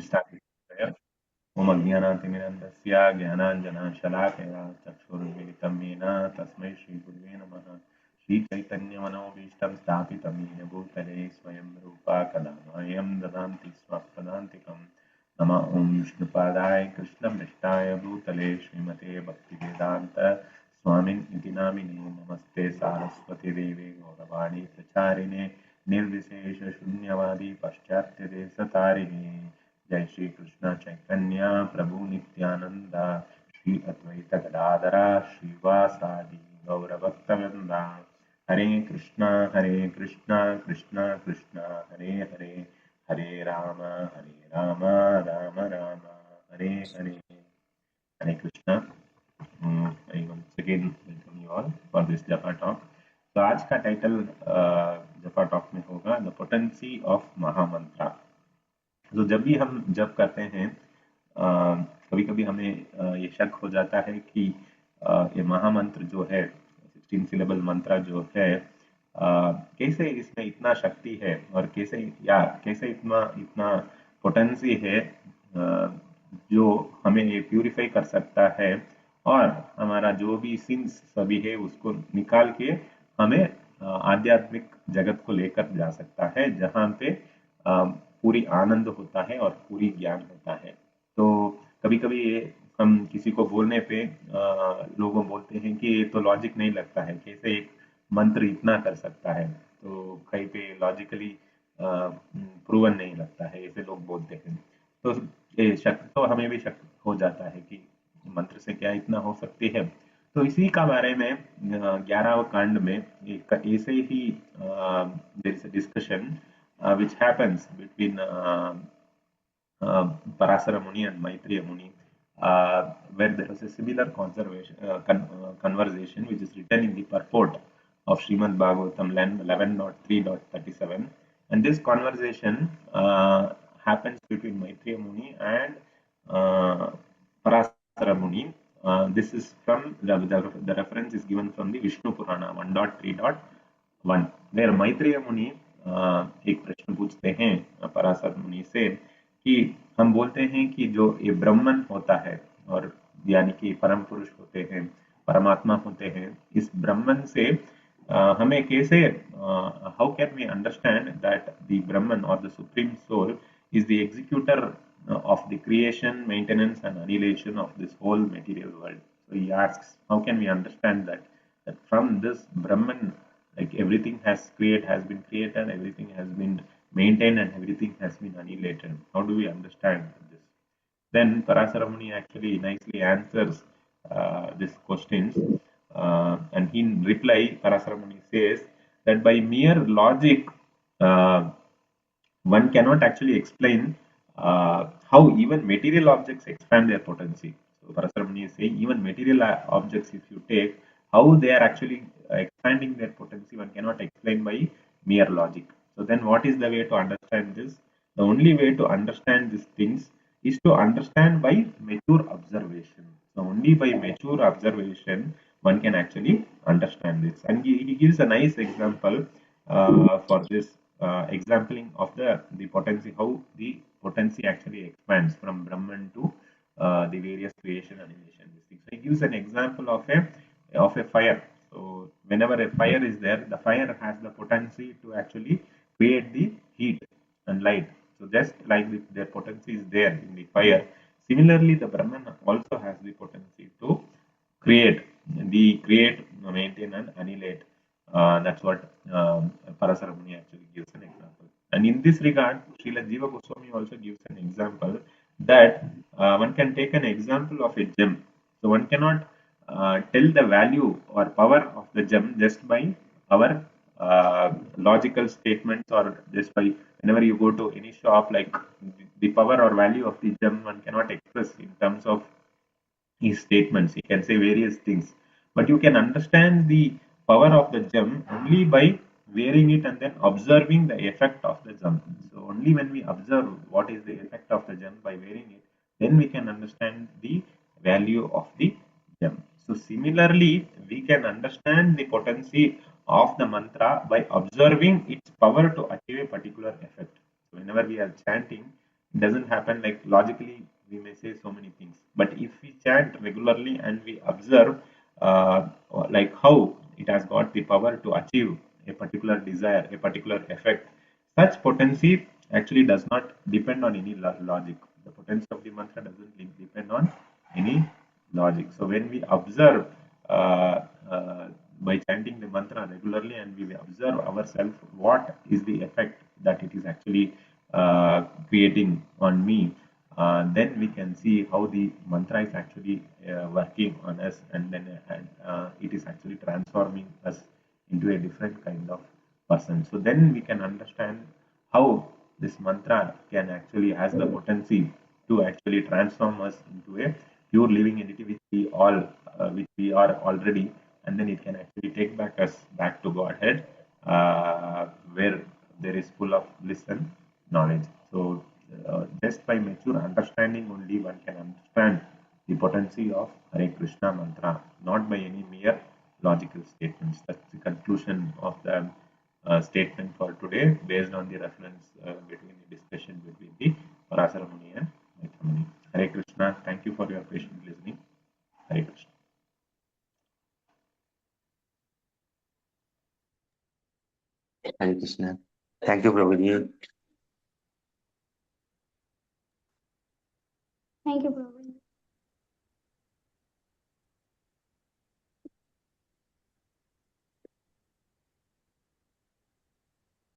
We'll start with prayer. Om Ajnanaatimirandasya Jnananjana Chakshurmilitam Yena Tasmai Shri Gurve Namaha Shri Chaitanya Manobishtam Sthapitam Yena Bhutale Swayam Rupa Kadamayam Dadanti Swapadantikam Nama Om Vishnupadaya Krishna Mishtaya Bhutale Srimate Bhaktivedanta Swamin Iti Namine Namaste Saraswati Devi Gauravani Pracharine Nirvisesha Shunyavadi Paschatya Desatariне जय श्री कृष्ण चैतन्य प्रभु नित्यानंद श्री अद्वैत गदाधरा श्रीवासादि गौरभक्तवृंदा हरे Krishna Krishna Krishna Hare Hare Hare Ram Ram Ram Hare Hare Hare Krishna. I once again welcome you all for this Japa talk. तो आज का title जपा talk में होगा the potency of महामंत्रा। तो जब भी हम जप करते हैं कभी कभी हमें ये शक हो जाता है कि ये महामंत्र जो है 16 सिलेबल मंत्र जो है कैसे इसमें इतना शक्ति है और कैसे इतना इतना पोटेंसी है जो हमें ये प्यूरिफाई कर सकता है और हमारा जो भी सिंस सभी है उसको निकाल के हमें आध्यात्मिक जगत को लेकर जा सकता है जहाँ पे पूरी आनंद होता है और पूरी ज्ञान होता है। तो कभी कभी हम किसी को बोलने पे लोगों बोलते हैं कि ये तो लॉजिक नहीं लगता है, कैसे एक मंत्र इतना कर सकता है, तो कहीं पे लॉजिकली प्रूवन नहीं लगता है, ऐसे लोग बोलते हैं। तो ये शक तो हमें भी शक हो जाता है कि मंत्र से क्या इतना हो सकती है। तो इसी का बारे में 11वें कांड में एक ऐसे ही discussion which happens between Parasara Muni and Maitreya Muni, where there is a similar conversation which is written in the purport of Srimad Bhagavatam 11.3.37. And this conversation happens between Maitreya Muni and Parasara Muni. This is from the reference is given from the Vishnu Purana 1.3.1, where Maitreya Muni एक प्रश्न पूछते हैं पराशर मुनि से कि हम बोलते हैं कि जो ये ब्रह्मन होता है और यानी कि परम पुरुष होते हैं, परमात्मा होते हैं, इस ब्रह्मन से हमें कैसे how can we understand that the Brahman और the supreme soul is the executor of the creation, maintenance and annihilation of this whole material world. So he asks, how can we understand that from this Brahman, like everything has been created, everything has been maintained and everything has been annihilated? How do we understand this? Then Parasara Muni actually nicely answers these questions, and in reply Parasara Muni says that by mere logic one cannot actually explain how even material objects expand their potency. So Parasara Muni is saying even material objects, if you take, how they are actually expanding their potency, one cannot explain by mere logic. So then what is the way to understand this? The only way to understand these things is to understand by mature observation. So only by mature observation one can actually understand this. And he gives a nice example for this exampling of the potency, how the potency actually expands from Brahman to the various creation and animation. So he gives an example of a fire. So whenever a fire is there, the fire has the potency to actually create the heat and light. So just like their potency is there in the fire, similarly the Brahman also has the potency to create, maintain and annihilate. That's what Parasara Muni actually gives an example. And in this regard, Srila Jiva Goswami also gives an example that one can take an example of a gem. So one cannot tell the value or power of the gem just by our logical statements, or just by whenever you go to any shop, like the power or value of the gem one cannot express in terms of his statements. He can say various things, but you can understand the power of the gem only by wearing it and then observing the effect of the gem. So only when we observe what is the effect of the gem by wearing it, then we can understand the value of the gem. So similarly, we can understand the potency of the mantra by observing its power to achieve a particular effect. So whenever we are chanting, It doesn't happen like logically. We may say so many things, but if we chant regularly and we observe, uh, like how it has got the power to achieve a particular desire, a particular effect, such potency actually does not depend on any logic. The potency of the mantra doesn't depend on any logic. So when we observe uh, uh, by chanting the mantra regularly and we observe ourselves, what is the effect that it is actually creating on me, then we can see how the mantra is actually working on us, and then it is actually transforming us into a different kind of person. So then we can understand how this mantra can actually has the potency to actually transform us into a pure living entity, which we are already, and then it can actually take back us back to Godhead, where there is full of bliss and knowledge. So just by mature understanding only one can understand the potency of Hare Krishna mantra, not by any mere logical statements. That's the conclusion of the statement for today, based on the reference between the discussion between the Parasara Muni and Maitha Muni. Hare Krishna. Thank you for your patient listening. Hare Krishna. Hare Krishna. Thank you, Prabhuji. Thank you, Prabhu.